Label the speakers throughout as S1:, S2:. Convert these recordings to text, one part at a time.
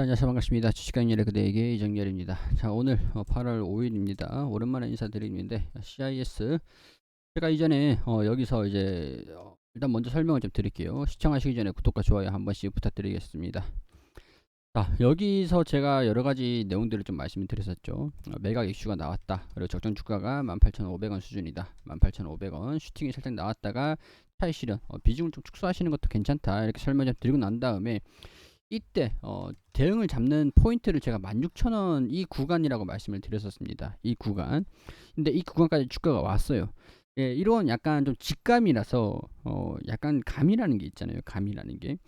S1: 자, 안녕하세요. 반갑습니다. 주식강연의 그대에게 이정열입니다. 자, 오늘 8월 5일입니다. 오랜만에 인사드리는데 CIS 제가 이전에 여기서 이제 일단 먼저 설명을 좀 드릴게요. 시청하시기 전에 구독과 좋아요 한 번씩 부탁드리겠습니다. 자, 여기서 제가 여러 가지 내용들을 좀 말씀을 드렸었죠. 매각 이슈가 나왔다. 그리고 적정 주가가 18,500원 수준이다. 18,500원 슈팅이 살짝 나왔다가 차익 실현, 비중을 좀 축소하시는 것도 괜찮다. 이렇게 설명 좀 드리고 난 다음에 이때 대응을 잡는 포인트를 제가 16,000원 이 구간이라고 말씀을 드렸었습니다. 이 구간. 근데 이 구간까지 주가가 왔어요. 예, 이런 약간 좀 직감이라서 약간 감이라는 게 있잖아요. 감이라는 게.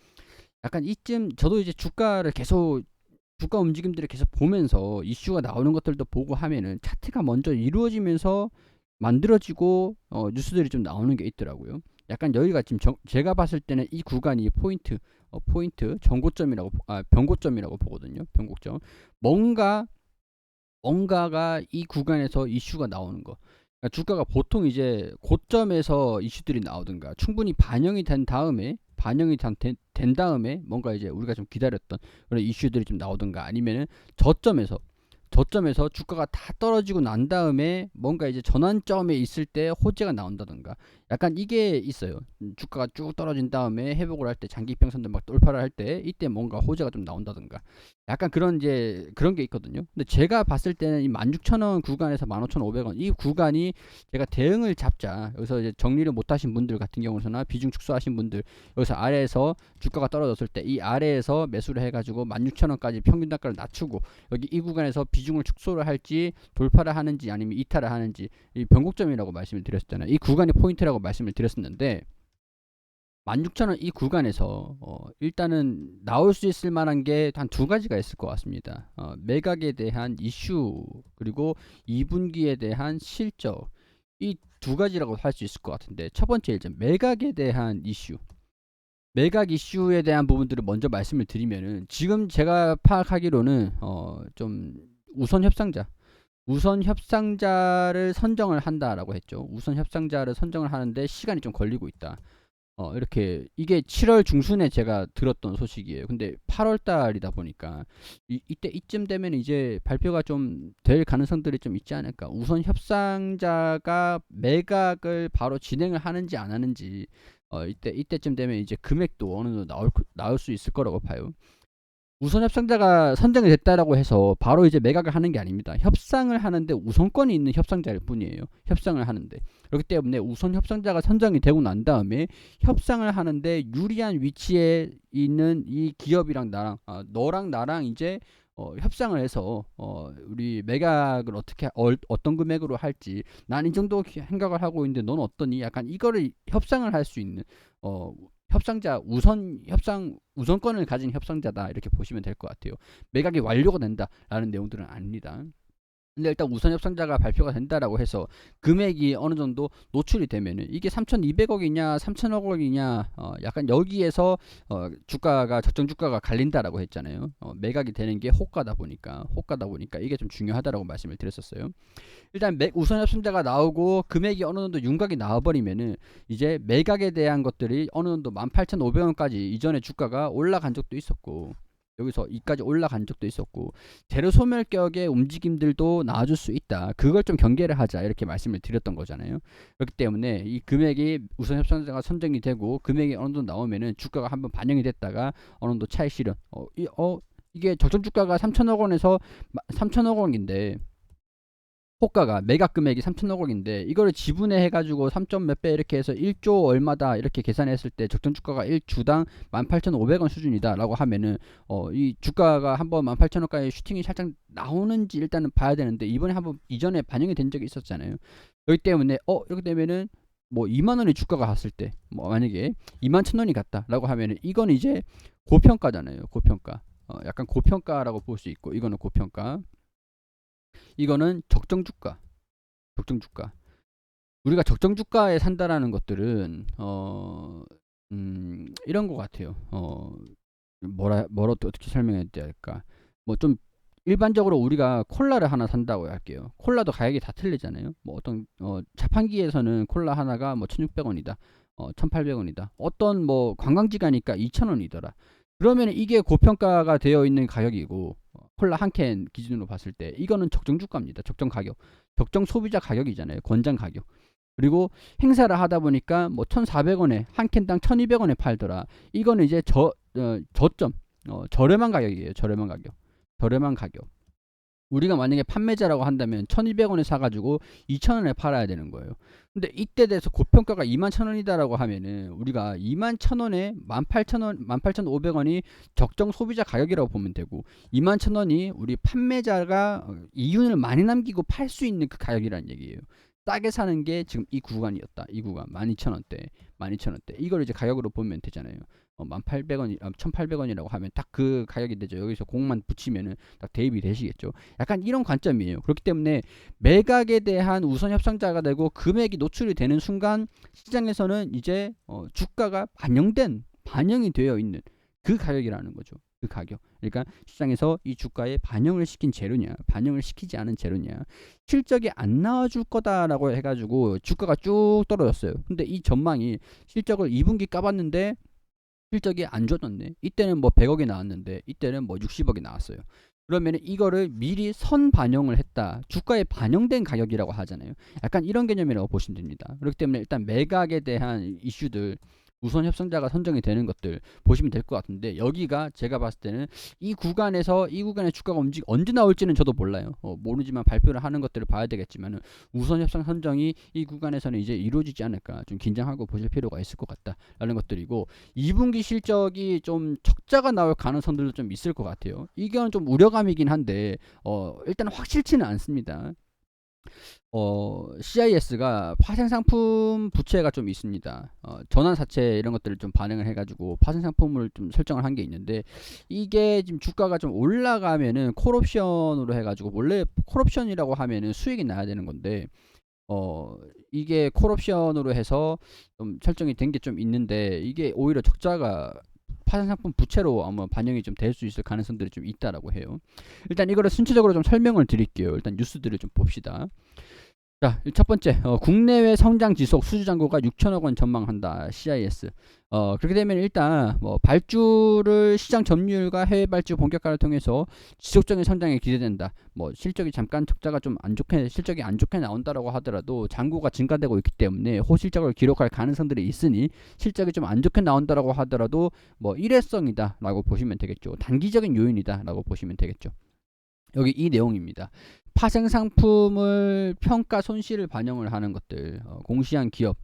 S1: 약간 이쯤 저도 이제 주가를 계속 주가 움직임들을 계속 보면서 이슈가 나오는 것들도 보고 하면은 차트가 먼저 이루어지면서 만들어지고 뉴스들이 좀 나오는 게 있더라고요. 약간 여기가 지금 제가 봤을 때는 이 구간이 포인트 변고점이라고 보거든요. 변곡점. 뭔가가 이 구간에서 이슈가 나오는 거. 그러니까 주가가 보통 이제 고점에서 이슈들이 나오든가 충분히 반영이 된 다음에 된 다음에 뭔가 이제 우리가 좀 기다렸던 그런 이슈들이 좀 나오든가 아니면은 저점에서 주가가 다 떨어지고 난 다음에 뭔가 이제 전환점에 있을 때 호재가 나온다든가 약간 이게 있어요. 주가가 쭉 떨어진 다음에 회복을 할 때 장기 평선들 막 돌파를 할 때 이때 뭔가 호재가 좀 나온다든가 약간 그런 이제 그런 게 있거든요. 근데 제가 봤을 때는 이 16,000원 구간에서 15,500원 이 구간이 제가 대응을 잡자 여기서 이제 정리를 못 하신 분들 같은 경우서나 비중 축소하신 분들 여기서 아래에서 주가가 떨어졌을 때 이 아래에서 매수를 해가지고 16,000원까지 평균 단가를 낮추고 여기 이 구간에서 비중을 축소를 할지 돌파를 하는지 아니면 이탈을 하는지 이 변곡점이라고 말씀을 드렸잖아요. 이 구간이 포인트라고 말씀을 드렸었는데 16,000원 이 구간에서 일단은 나올 수 있을 만한 게 한 두 가지가 있을 것 같습니다. 매각에 대한 이슈 그리고 2분기에 대한 실적 이 두 가지라고 할 수 있을 것 같은데 첫 번째 이제 매각에 대한 이슈 매각 이슈에 대한 부분들을 먼저 말씀을 드리면은 지금 제가 파악하기로는 좀 우선 협상자를 선정을 한다라고 했죠. 우선 협상자를 선정을 하는데 시간이 좀 걸리고 있다. 이렇게 이게 7월 중순에 제가 들었던 소식이에요. 근데 8월 달이다 보니까 이때 이쯤 되면 이제 발표가 좀 될 가능성들이 좀 있지 않을까. 우선 협상자가 매각을 바로 진행을 하는지 안 하는지 이때쯤 되면 이제 금액도 어느 정도 나올 수 있을 거라고 봐요. 우선 협상자가 선정이 됐다라고 해서 바로 이제 매각을 하는 게 아닙니다. 협상을 하는데 우선권이 있는 협상자일 뿐이에요. 협상을 하는데. 그렇기 때문에 우선 협상자가 선정이 되고 난 다음에 협상을 하는데 유리한 위치에 있는 이 기업이랑 나랑 너랑 나랑 이제 협상을 해서 우리 매각을 어떤 금액으로 할지 난 이 정도 생각을 하고 있는데 넌 어떠니? 약간 이거를 협상을 할 수 있는 협상자 우선권을 가진 협상자다 이렇게 보시면 될 것 같아요. 매각이 완료가 된다라는 내용들은 아닙니다. 근데 일단 우선 협상자가 발표가 된다라고 해서 금액이 어느 정도 노출이 되면은 이게 3,200억이냐 3,000억이냐 약간 여기에서 주가가 적정 주가가 갈린다라고 했잖아요. 매각이 되는 게 호가다 보니까 이게 좀 중요하다라고 말씀을 드렸었어요. 일단 우선 협상자가 나오고 금액이 어느 정도 윤곽이 나와버리면은 이제 매각에 대한 것들이 어느 정도 18,500원까지 이전에 주가가 올라간 적도 있었고 여기서 이까지 올라간 적도 있었고 재료 소멸격의 움직임들도 나와줄 수 있다. 그걸 좀 경계를 하자 이렇게 말씀을 드렸던 거잖아요. 그렇기 때문에 이 금액이 우선 협상자가 선정이 되고 금액이 어느 정도 나오면은 주가가 한번 반영이 됐다가 어느 정도 차익 실현 이게 적정 주가가 3천억 원에서 3천억 원인데 호가가 매각 금액이 3천억 원인데 이거를 지분해 해가지고 3점 몇 배 이렇게 해서 1조 얼마다 이렇게 계산했을 때 적정 주가가 1주당 18,500원 수준이다 라고 하면은 이 주가가 한번 18,000원까지 슈팅이 살짝 나오는지 일단은 봐야 되는데 이번에 한번 이전에 반영이 된 적이 있었잖아요. 그렇기 때문에 이렇게 되면은 뭐 2만원의 주가가 갔을 때 뭐 만약에 21,000원이 갔다라고 하면은 이건 이제 고평가잖아요. 고평가 약간 고평가라고 볼 수 있고 이거는 고평가 이거는 적정 주가. 우리가 적정 주가에 산다라는 것들은 이런 것 같아요. 뭐라 어떻게 설명해야 될까? 뭐 좀 일반적으로 우리가 콜라를 하나 산다고 할게요. 콜라도 가격이 다 틀리잖아요. 뭐 어떤 자판기에서는 콜라 하나가 뭐 1,600원이다. 1,800원이다. 어떤 뭐 관광지 가니까 2,000원이더라. 그러면 이게 고평가가 되어 있는 가격이고 콜라 한 캔 기준으로 봤을 때 이거는 적정 주가입니다. 적정 가격. 적정 소비자 가격이잖아요. 권장 가격. 그리고 행사를 하다 보니까 뭐 1,400원에 한 캔당 1,200원에 팔더라. 이거는 이제 저점 저렴한 가격이에요. 저렴한 가격. 저렴한 가격. 우리가 만약에 판매자라고 한다면 1,200원에 사가지고 2,000원에 팔아야 되는 거예요. 근데 이때 돼서 고평가가 21,000원이다라고 하면은 우리가 21,000원에 18,000원, 18,500원이 적정 소비자 가격이라고 보면 되고 21,000원이 우리 판매자가 이윤을 많이 남기고 팔 수 있는 그 가격이라는 얘기예요. 싸게 사는 게 지금 이 구간이었다. 이 구간 12,000원대, 12,000원대. 이걸 이제 가격으로 보면 되잖아요. 1,800원, 1,800원이라고 하면 딱 그 가격이 되죠. 여기서 공만 붙이면은 딱 대입이 되시겠죠. 약간 이런 관점이에요. 그렇기 때문에 매각에 대한 우선 협상자가 되고 금액이 노출이 되는 순간 시장에서는 이제 주가가 반영이 되어 있는 그 가격이라는 거죠. 그 가격. 그러니까 시장에서 이 주가에 반영을 시킨 재료냐, 반영을 시키지 않은 재료냐, 실적이 안 나와줄 거다라고 해가지고 주가가 쭉 떨어졌어요. 근데 이 전망이 실적을 2분기 까봤는데 실적이 안 좋아졌네. 이때는 뭐 100억이 나왔는데 이때는 뭐 60억이 나왔어요. 그러면 이거를 미리 선 반영을 했다. 주가에 반영된 가격이라고 하잖아요. 약간 이런 개념이라고 보시면 됩니다. 그렇기 때문에 일단 매각에 대한 이슈들, 우선 협상자가 선정이 되는 것들 보시면 될 것 같은데 여기가 제가 봤을 때는 이 구간의 주가가 언제 나올지는 저도 몰라요. 모르지만 발표를 하는 것들을 봐야 되겠지만 우선 협상 선정이 이 구간에서는 이제 이루어지지 않을까, 좀 긴장하고 보실 필요가 있을 것 같다라는 것들이고 2분기 실적이 좀 적자가 나올 가능성들도 좀 있을 것 같아요. 이건 좀 우려감이긴 한데 일단 확실치는 않습니다. CIS가 파생상품 부채가 좀 있습니다. 전환사채 이런 것들을 좀 반영을 해가지고 파생상품을 좀 설정을 한 게 있는데 이게 지금 주가가 좀 올라가면은 콜옵션으로 해가지고 원래 콜옵션이라고 하면은 수익이 나야 되는 건데 이게 콜옵션으로 해서 좀 설정이 된 게 좀 있는데 이게 오히려 적자가 파생상품 부채로 아마 반영이 좀 될 수 있을 가능성들이 좀 있다라고 해요. 일단 이거를 순차적으로 좀 설명을 드릴게요. 일단 뉴스들을 좀 봅시다. 자, 첫 번째, 국내외 성장 지속 수주 잔고가 6천억 원 전망한다. CIS. 그렇게 되면 일단 뭐 발주를 시장 점유율과 해외 발주 본격화를 통해서 지속적인 성장이 기대된다. 뭐 실적이 잠깐 적자가 좀 실적이 안 좋게 나온다라고 하더라도 잔고가 증가되고 있기 때문에 호실적을 기록할 가능성들이 있으니 실적이 좀 안 좋게 나온다라고 하더라도 뭐 일회성이다라고 보시면 되겠죠. 단기적인 요인이다라고 보시면 되겠죠. 여기 이 내용입니다. 파생 상품을 평가 손실을 반영을 하는 것들, 공시한 기업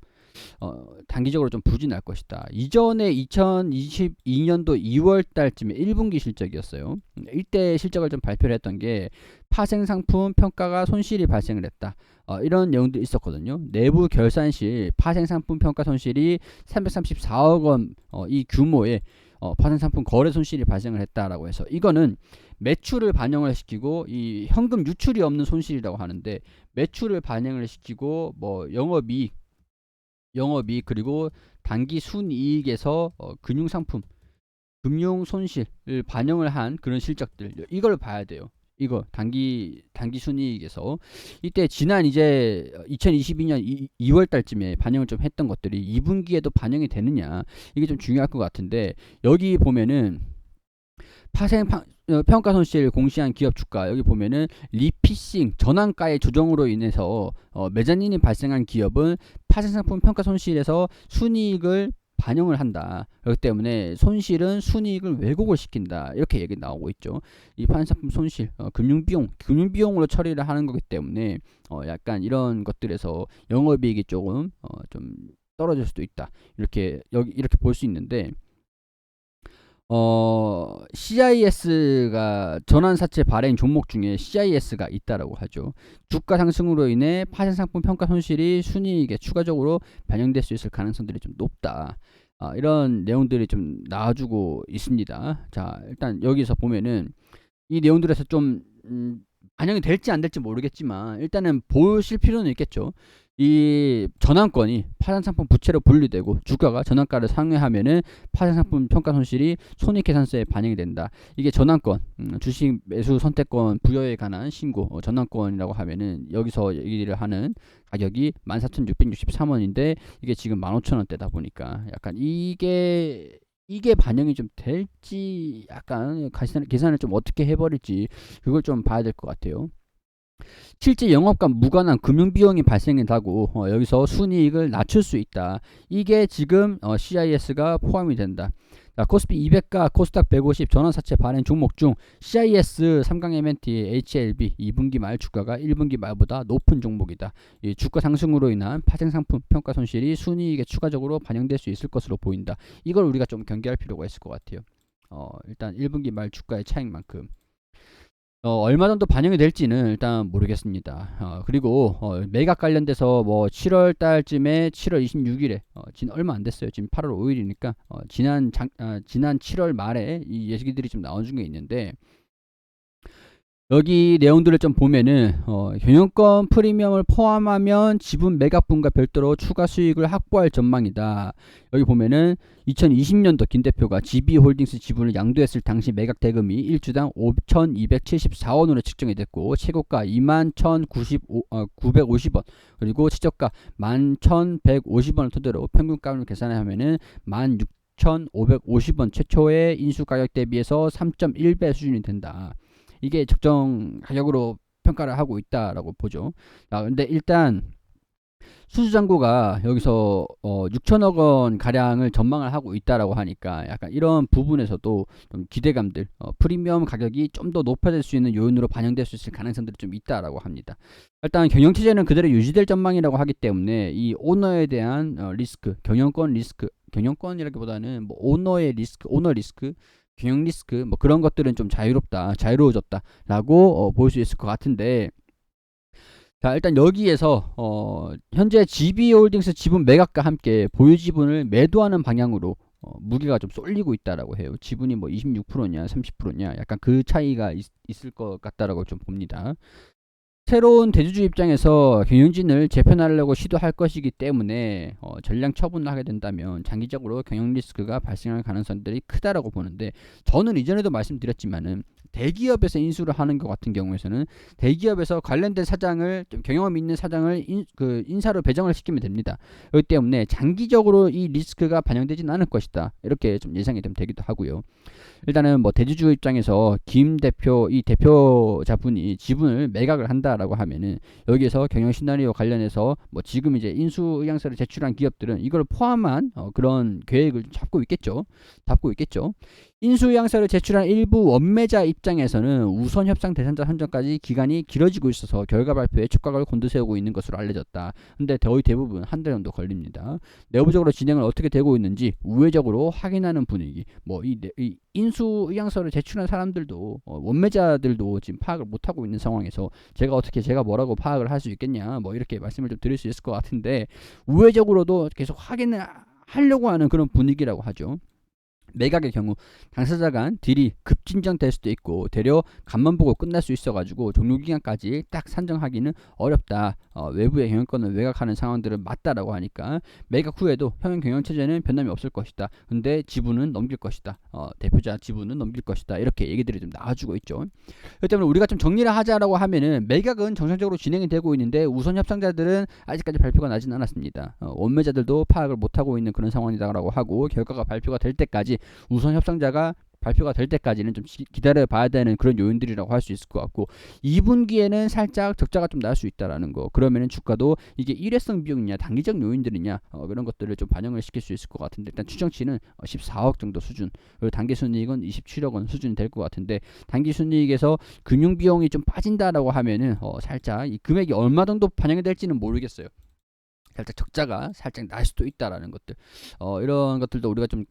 S1: 단기적으로 좀 부진할 것이다. 이전에 2022년도 2월 달쯤에 1분기 실적이었어요. 이때 실적을 좀 발표를 했던 게 파생 상품 평가가 손실이 발생을 했다. 이런 내용도 있었거든요. 내부 결산 시 파생 상품 평가 손실이 334억 원 이 규모의 파생 상품 거래 손실이 발생을 했다라고 해서 이거는 매출을 반영을 시키고 이 현금 유출이 없는 손실이라고 하는데 매출을 반영을 시키고 뭐 영업이익 그리고 단기 순이익에서 금융상품 금융 손실을 반영을 한 그런 실적들 이걸 봐야 돼요. 이거 단기 순이익에서 이때 지난 이제 2022년 2월 달쯤에 반영을 좀 했던 것들이 2분기에도 반영이 되느냐 이게 좀 중요할 것 같은데 여기 보면은 평가 손실 공시한 기업 주가 여기 보면은 리피싱 전환가의 조정으로 인해서 메자닌이 발생한 기업은 파생상품 평가 손실에서 순이익을 반영을 한다. 그렇기 때문에 손실은 순이익을 왜곡을 시킨다. 이렇게 얘기 나오고 있죠. 이 파생상품 손실, 금융비용으로 처리를 하는 거기 때문에 약간 이런 것들에서 영업이익이 조금 좀 떨어질 수도 있다. 이렇게 볼 수 있는데. CIS가 전환사채 발행 종목 중에 CIS가 있다라고 하죠. 주가 상승으로 인해 파생상품 평가 손실이 순이익에 추가적으로 반영될 수 있을 가능성들이 좀 높다. 이런 내용들이 좀 나와주고 있습니다. 자, 일단 여기서 보면은 이 내용들에서 좀 반영이 될지 안 될지 모르겠지만 일단은 보실 필요는 있겠죠. 이 전환권이 파생상품 부채로 분류되고 주가가 전환가를 상회하면은 파생상품 평가 손실이 손익계산서에 반영이 된다. 이게 전환권, 주식 매수 선택권 부여에 관한 신고, 전환권이라고 하면은 여기서 얘기를 하는 가격이 14,663원인데 이게 지금 15,000원대다 보니까 약간 이게 이게 반영이 좀 될지 약간 계산을 좀 어떻게 해버릴지 그걸 좀 봐야 될 것 같아요. 실제 영업과 무관한 금융비용이 발생한다고 여기서 순이익을 낮출 수 있다. 이게 지금 CIS가 포함이 된다. 자, 코스피 200과 코스닥 150 전환사채 발행 종목 중 CIS 3강 MNT HLB 2분기 말 주가가 1분기 말보다 높은 종목이다. 이 주가 상승으로 인한 파생상품 평가 손실이 순이익에 추가적으로 반영될 수 있을 것으로 보인다. 이걸 우리가 좀 경계할 필요가 있을 것 같아요. 일단 1분기 말 주가의 차익만큼 얼마 정도 반영이 될지는 일단 모르겠습니다. 그리고 매각 관련돼서 뭐 7월 달쯤에 7월 26일에 지금 얼마 안 됐어요. 지금 8월 5일이니까 지난 7월 말에 이 예시기들이 좀 나온 중에 있는데 여기 내용들을 좀 보면은 경영권 프리미엄을 포함하면 지분 매각분과 별도로 추가 수익을 확보할 전망이다. 여기 보면은 2020년도 김 대표가 GB홀딩스 지분을 양도했을 당시 매각 대금이 1주당 5,274원으로 측정이 됐고 최고가 21,950원 그리고 최저가 11,150원을 토대로 평균가를 계산하면은 16,550원 최초의 인수가격 대비해서 3.1배 수준이 된다. 이게 적정 가격으로 평가를 하고 있다라고 보죠. 근데 일단 수주잔고가 여기서 6천억 원 가량을 전망을 하고 있다라고 하니까 약간 이런 부분에서도 좀 기대감들, 프리미엄 가격이 좀 더 높아질 수 있는 요인으로 반영될 수 있을 가능성들이 좀 있다라고 합니다. 일단 경영체제는 그대로 유지될 전망이라고 하기 때문에 이 오너에 대한 리스크, 경영권 리스크, 경영권이라기보다는 뭐 오너의 리스크, 오너 리스크 경영 리스크 뭐 그런 것들은 좀 자유로워졌다라고 볼 수 있을 것 같은데 자 일단 여기에서 현재 GB홀딩스 지분 매각과 함께 보유 지분을 매도하는 방향으로 무게가 좀 쏠리고 있다라고 해요. 지분이 뭐 26%냐 30%냐 약간 그 차이가 있을 것 같다라고 좀 봅니다. 새로운 대주주 입장에서 경영진을 재편하려고 시도할 것이기 때문에 전량 처분을 하게 된다면 장기적으로 경영 리스크가 발생할 가능성들이 크다라고 보는데 저는 이전에도 말씀드렸지만은 대기업에서 인수를 하는 것 같은 경우에서는 대기업에서 관련된 사장을 좀 경험 있는 사장을 인사로 배정을 시키면 됩니다. 그렇기 때문에 장기적으로 이 리스크가 반영되지는 않을 것이다. 이렇게 좀 예상이 좀 되기도 하고요. 일단은 뭐 대주주 입장에서 김 대표 이 대표자분이 지분을 매각을 한다라고 하면은 여기에서 경영 시나리오 관련해서 뭐 지금 이제 인수 의향서를 제출한 기업들은 이걸 포함한 그런 계획을 잡고 있겠죠. 인수 의향서를 제출한 일부 원매자 입장에서는 우선 협상 대상자 선정까지 기간이 길어지고 있어서 결과 발표에 촉각을 곤두세우고 있는 것으로 알려졌다. 근데 거의 대부분 한 달 정도 걸립니다. 내부적으로 진행을 어떻게 되고 있는지 우회적으로 확인하는 분위기. 뭐 이 인수 의향서를 제출한 사람들도 원매자들도 지금 파악을 못하고 있는 상황에서 제가 뭐라고 파악을 할 수 있겠냐 뭐 이렇게 말씀을 좀 드릴 수 있을 것 같은데 우회적으로도 계속 확인을 하려고 하는 그런 분위기라고 하죠. 매각의 경우 당사자 간 딜이 급진전될 수도 있고 되려 간만 보고 끝날 수 있어가지고 종료기간까지 딱 산정하기는 어렵다. 외부의 경영권을 매각하는 상황들은 맞다라고 하니까 매각 후에도 현행 경영체제는 변함이 없을 것이다. 근데 지분은 넘길 것이다. 대표자 지분은 넘길 것이다. 이렇게 얘기들이 좀 나와주고 있죠. 그렇기 때문에 우리가 좀 정리를 하자라고 하면은 매각은 정상적으로 진행이 되고 있는데 우선 협상자들은 아직까지 발표가 나진 않았습니다. 원매자들도 파악을 못하고 있는 그런 상황이다라고 하고 결과가 발표가 될 때까지 우선 협상자가 발표가 될 때까지는 좀 기다려 봐야 되는 그런 요인들이라고 할 수 있을 것 같고 2분기에는 살짝 적자가 좀 날 수 있다라는 거 그러면은 주가도 이게 일회성 비용이냐 단기적 요인들이냐 그런 것들을 좀 반영을 시킬 수 있을 것 같은데 일단 추정치는 14억 정도 수준 그리고 단기순이익은 27억 원 수준이 될 것 같은데 단기순이익에서 금융비용이 좀 빠진다라고 하면은 살짝 이 금액이 얼마 정도 반영이 될지는 모르겠어요. 살짝 적자가 살짝 날 수도 있다라는 것들 이런 것들도 우리가 좀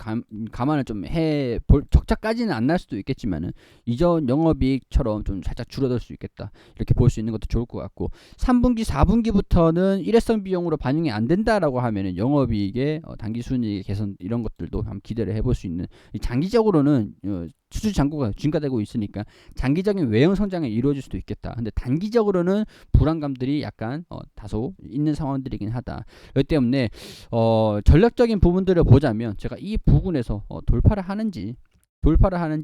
S1: 감안을 좀 해볼 적자까지는 안 날 수도 있겠지만은 이전 영업이익처럼 좀 살짝 줄어들 수 있겠다 이렇게 볼 수 있는 것도 좋을 것 같고 3분기 4분기부터는 일회성 비용으로 반영이 안 된다라고 하면은 영업이익의 단기순이익 개선 이런 것들도 한번 기대를 해볼 수 있는 장기적으로는 수주 잔고가 증가되고 있으니까 장기적인 외형 성장이 이루어질 수도 있겠다. 근데 단기적으로는 불안감들이 약간 다소 있는 상황들이긴 하다. 그렇기 때문에 전략적인 부분들을 보자면 제가 이 부분에서 돌파를 하는지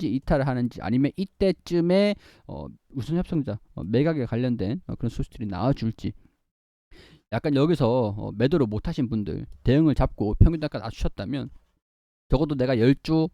S1: 이탈을 하는지 아니면 이때쯤에 우선 협상자 매각에 관련된 그런 소식들이 나와줄지 약간 여기서 매도를 못하신 분들 대응을 잡고 평균 단가 낮추셨다면 적어도 내가 10주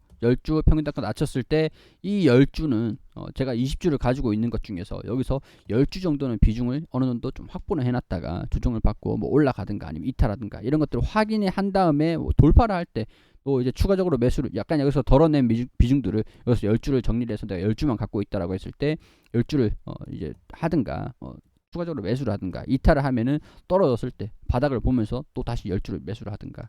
S1: 평균단가 낮췄을 때 이 10주는 제가 20주를 가지고 있는 것 중에서 여기서 10주 정도는 비중을 어느 정도 좀 확보를 해놨다가 조정을 받고 뭐 올라가든가 아니면 이탈하든가 이런 것들을 확인을 한 다음에 뭐 돌파를 할 때 또 이제 추가적으로 매수를 약간 여기서 덜어낸 비중들을 여기서 10주를 정리를 해서 내가 10주만 갖고 있다라고 했을 때 10주를 이제 하든가 추가적으로 매수를 하든가 이탈을 하면은 떨어졌을 때 바닥을 보면서 또 다시 10주를 매수를 하든가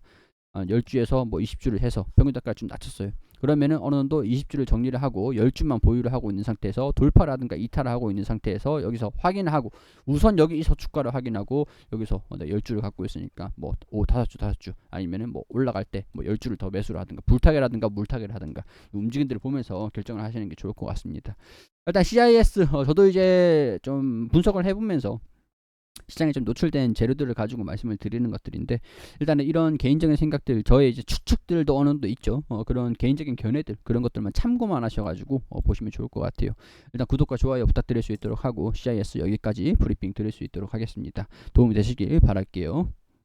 S1: 10주에서 뭐 20주를 해서 평균단가를 좀 낮췄어요. 그러면은 어느 정도 20주를 정리를 하고 10주만 보유를 하고 있는 상태에서 돌파라든가 이탈을 하고 있는 상태에서 여기서 확인을 하고 우선 여기서 주가를 확인하고 여기서 10주를 갖고 있으니까 뭐 5주 아니면은 뭐 올라갈 때 뭐 10주를 더 매수를 하든가 불타게라든가 물타게를 하든가 움직임들을 보면서 결정을 하시는 게 좋을 것 같습니다. 일단 CIS 저도 이제 좀 분석을 해보면서 시장에 좀 노출된 재료들을 가지고 말씀을 드리는 것들인데 일단은 이런 개인적인 생각들 저의 이제 추측들도 어느 정도 있죠. 그런 개인적인 견해들 그런 것들만 참고만 하셔가지고 보시면 좋을 것 같아요. 일단 구독과 좋아요 부탁드릴 수 있도록 하고 CIS 여기까지 브리핑 드릴 수 있도록 하겠습니다. 도움이 되시길 바랄게요.